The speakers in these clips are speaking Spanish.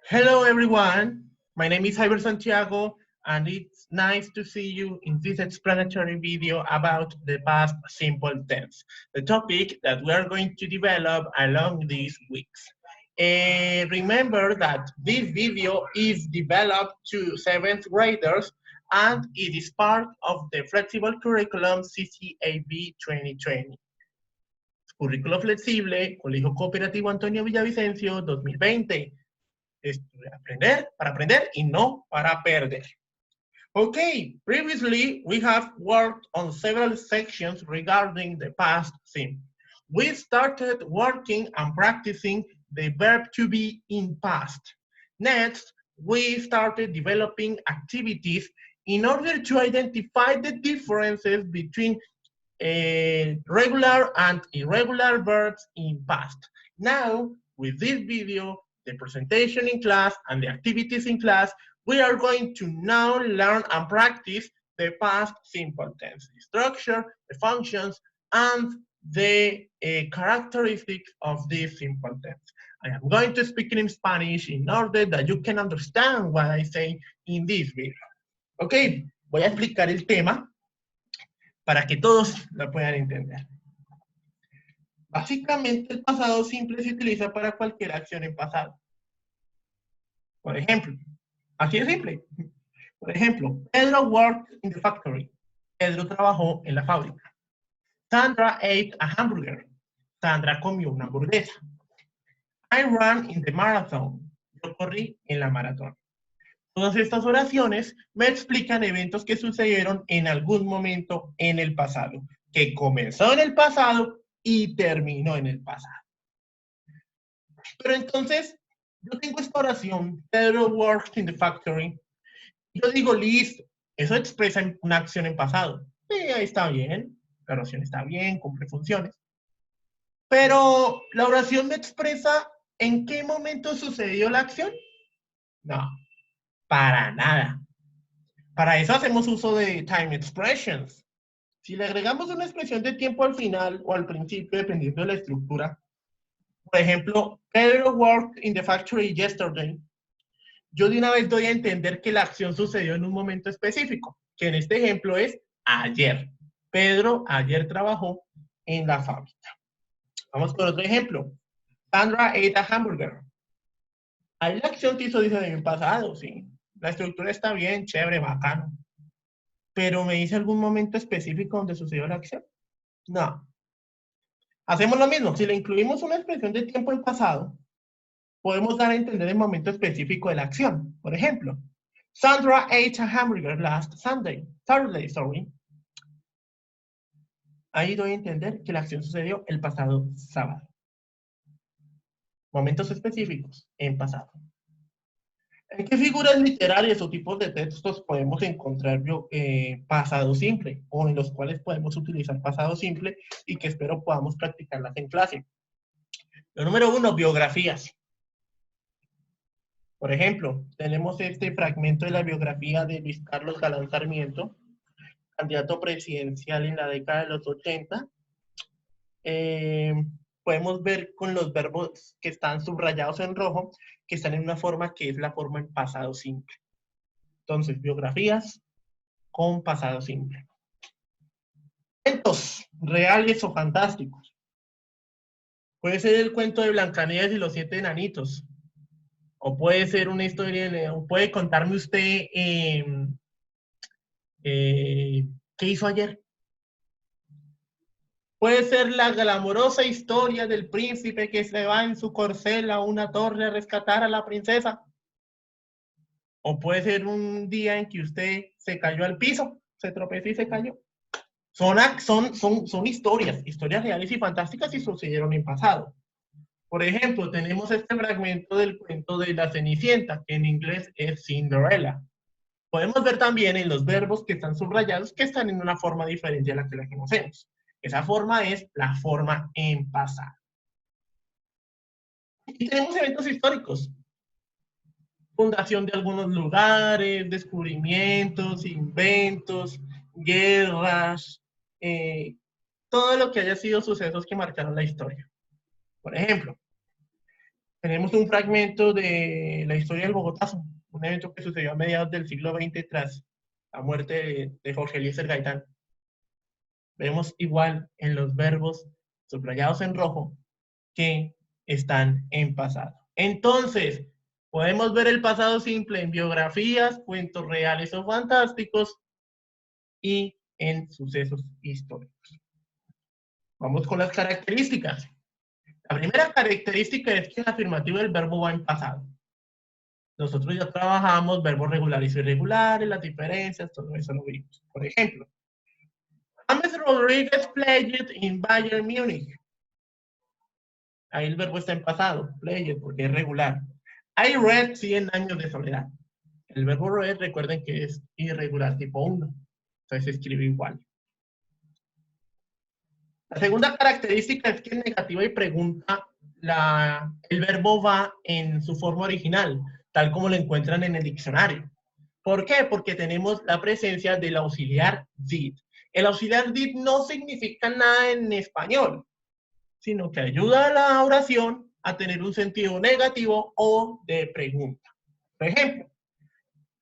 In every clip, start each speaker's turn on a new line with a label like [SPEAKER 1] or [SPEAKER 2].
[SPEAKER 1] Hello, everyone. My name is Javier Santiago, and it's nice to see you in this explanatory video about the past simple tense, the topic that we are going to develop along these weeks. Remember that this video is developed to 7th graders, and it is part of the flexible curriculum CCAB 2020. Currículo flexible, Colegio Cooperativo Antonio Villavicencio 2020. Para aprender y no para perder. Okay, previously we have worked on several sections regarding the past simple. We started working and practicing the verb to be in past. Next, we started developing activities in order to identify the differences between regular and irregular verbs in past. Now, with this video, the presentation in class and the activities in class, we are going to now learn and practice the past simple tense, the structure, the functions, and the characteristics of this simple tense. I am going to speak in Spanish in order that you can understand what I say in this video. Ok, voy a explicar el tema para que todos lo puedan entender. Básicamente, el pasado simple se utiliza para cualquier acción en pasado. Por ejemplo, así de simple. Por ejemplo, Pedro worked in the factory. Pedro trabajó en la fábrica. Sandra ate a hamburger. Sandra comió una hamburguesa. I ran in the marathon. Yo corrí en la maratón. Todas estas oraciones me explican eventos que sucedieron en algún momento en el pasado, que comenzó en el pasado y terminó en el pasado. Pero entonces, yo tengo esta oración, Pedro worked in the factory. Yo digo, listo, eso expresa una acción en pasado. Sí, ahí está bien, la oración está bien, cumple funciones. Pero la oración me expresa en qué momento sucedió la acción. No, para nada. Para eso hacemos uso de time expressions. Si le agregamos una expresión de tiempo al final o al principio, dependiendo de la estructura, por ejemplo, Pedro worked in the factory yesterday, yo de una vez doy a entender que la acción sucedió en un momento específico, que en este ejemplo es ayer. Pedro ayer trabajó en la fábrica. Vamos con otro ejemplo. Sandra ate a hamburger. Ahí la acción se hizo en el pasado, sí. La estructura está bien, chévere, bacano. Pero ¿me dice algún momento específico donde sucedió la acción? No. Hacemos lo mismo. Si le incluimos una expresión de tiempo en pasado, podemos dar a entender el momento específico de la acción. Por ejemplo, Sandra ate a hamburger last Saturday. Ahí doy a entender que la acción sucedió el pasado sábado. Momentos específicos en pasado. ¿En qué figuras literarias o tipos de textos podemos encontrar pasado simple o en los cuales podemos utilizar pasado simple y que espero podamos practicarlas en clase? Lo número 1, biografías. Por ejemplo, tenemos este fragmento de la biografía de Luis Carlos Galán Sarmiento, candidato presidencial en la década de los 80. Podemos ver con los verbos que están subrayados en rojo, que están en una forma que es la forma en pasado simple. Entonces, biografías con pasado simple. Cuentos reales o fantásticos. Puede ser el cuento de Blancanieves y los 7 enanitos. O puede ser una historia, o puede contarme usted qué hizo ayer. Puede ser la glamorosa historia del príncipe que se va en su corcel a una torre a rescatar a la princesa. O puede ser un día en que usted se cayó al piso, se tropezó y se cayó. Son historias reales y fantásticas y sucedieron en pasado. Por ejemplo, tenemos este fragmento del cuento de la Cenicienta, que en inglés es Cinderella. Podemos ver también en los verbos que están subrayados que están en una forma diferente a la que la conocemos. Esa forma es la forma en pasado. Y tenemos eventos históricos. Fundación de algunos lugares, descubrimientos, inventos, guerras, todo lo que haya sido sucesos que marcaron la historia. Por ejemplo, Tenemos un fragmento de la historia del Bogotazo, un evento que sucedió a mediados del siglo XX tras la muerte de Jorge Eliezer Gaitán. Vemos igual en los verbos subrayados en rojo que están en pasado. Entonces, podemos ver el pasado simple en biografías, cuentos reales o fantásticos y en sucesos históricos. Vamos con las características. La primera característica es que el afirmativo del verbo va en pasado. Nosotros ya trabajamos verbos regulares y irregulares, las diferencias, todo eso lo vimos. Por ejemplo, James Rodríguez played in Bayern Múnich. Ahí el verbo está en pasado, played, porque es regular. I read 100 años de soledad. El verbo read, recuerden que es irregular, tipo 1. Entonces se escribe igual. La segunda característica es que en negativa y pregunta el verbo va en su forma original, tal como lo encuentran en el diccionario. ¿Por qué? Porque tenemos la presencia del auxiliar did. El auxiliar did no significa nada en español, sino que ayuda a la oración a tener un sentido negativo o de pregunta. Por ejemplo,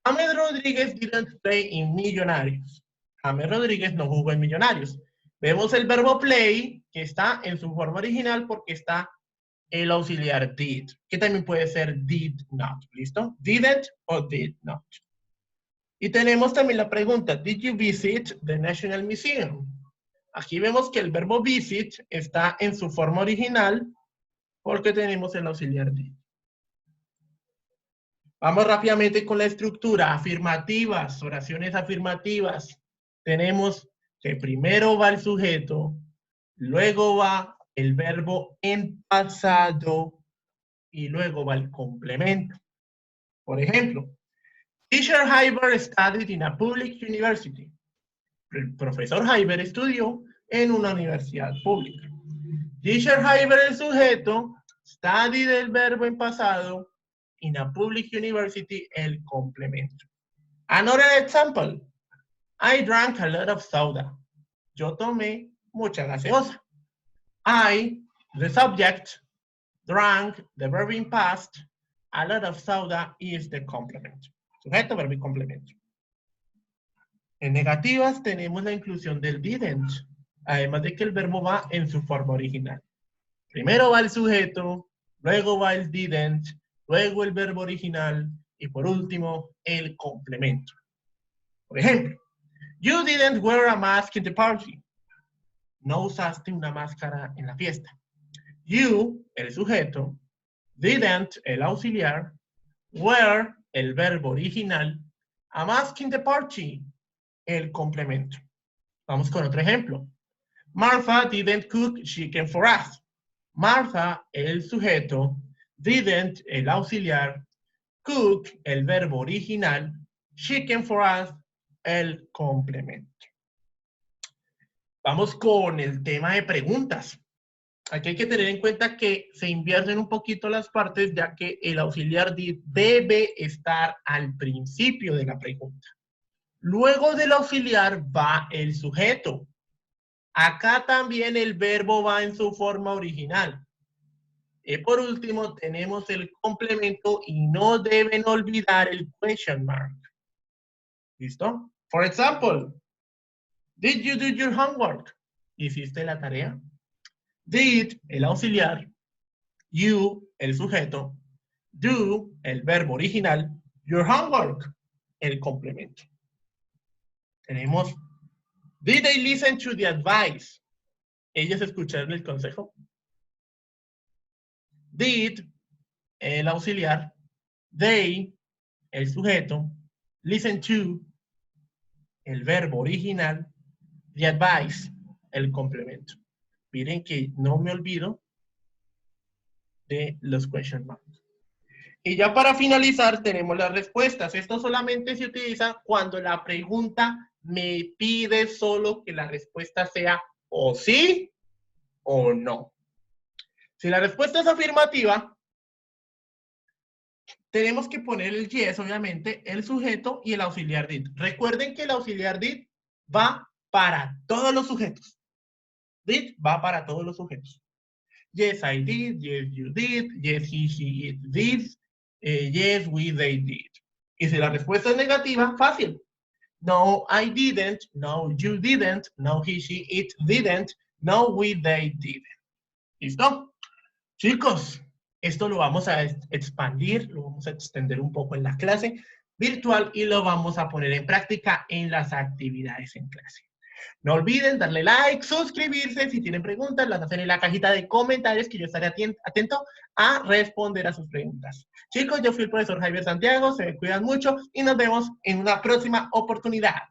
[SPEAKER 1] James Rodríguez didn't play in Millonarios. James Rodríguez no jugó en Millonarios. Vemos el verbo play, que está en su forma original porque está el auxiliar did, que también puede ser did not. ¿Listo? Didn't o did not. Y tenemos también la pregunta, did you visit the National Museum? Aquí vemos que el verbo visit está en su forma original porque tenemos el auxiliar did. Vamos rápidamente con la estructura. Afirmativas, oraciones afirmativas. Tenemos que primero va el sujeto, luego va el verbo en pasado y luego va el complemento. Por ejemplo, Teacher Hyber studied in a public university. El profesor Hyber estudió en una universidad pública. Teacher Hyber, el sujeto, studied el verbo en pasado, in a public university, el complemento. Another example. I drank a lot of soda. Yo tomé mucha gaseosa. I, the subject, drank, the verb in past, a lot of soda is the complement. Sujeto, verbo y complemento. En negativas tenemos la inclusión del didn't, además de que el verbo va en su forma original. Primero va el sujeto, luego va el didn't, luego el verbo original y por último el complemento. Por ejemplo, you didn't wear a mask in the party. No usaste una máscara en la fiesta. You, el sujeto, didn't, el auxiliar, wear, el verbo original, a mask in the party, el complemento. Vamos con otro ejemplo. Martha didn't cook chicken for us. Martha, el sujeto, didn't, el auxiliar, cook, el verbo original, chicken for us, el complemento. Vamos con el tema de preguntas. Aquí hay que tener en cuenta que se invierten un poquito las partes, ya que el auxiliar did debe estar al principio de la pregunta. Luego del auxiliar va el sujeto. Acá también el verbo va en su forma original. Y por último tenemos el complemento y no deben olvidar el question mark. ¿Listo? For example, did you do your homework? ¿Hiciste la tarea? Did, el auxiliar, you, el sujeto, do, el verbo original, your homework, el complemento. Tenemos, did they listen to the advice? ¿Ellos escucharon el consejo? Did, el auxiliar, they, el sujeto, listen to, el verbo original, the advice, el complemento. Miren que no me olvido de los question marks. Y ya para finalizar tenemos las respuestas. Esto solamente se utiliza cuando la pregunta me pide solo que la respuesta sea o sí o no. Si la respuesta es afirmativa, tenemos que poner el yes, obviamente, el sujeto y el auxiliar did. Recuerden que el auxiliar did va para todos los sujetos. Did va para todos los sujetos. Yes, I did. Yes, you did. Yes, he, she, it did. Yes, we, they did. Y si la respuesta es negativa, fácil. No, I didn't. No, you didn't. No, he, she, it didn't. No, we, they didn't. ¿Listo? Chicos, esto lo vamos a expandir, lo vamos a extender un poco en la clase virtual y lo vamos a poner en práctica en las actividades en clase. No olviden darle like, suscribirse, si tienen preguntas, las hacen en la cajita de comentarios que yo estaré atento a responder a sus preguntas. Chicos, yo fui el profesor Javier Santiago, se me cuidan mucho y nos vemos en una próxima oportunidad.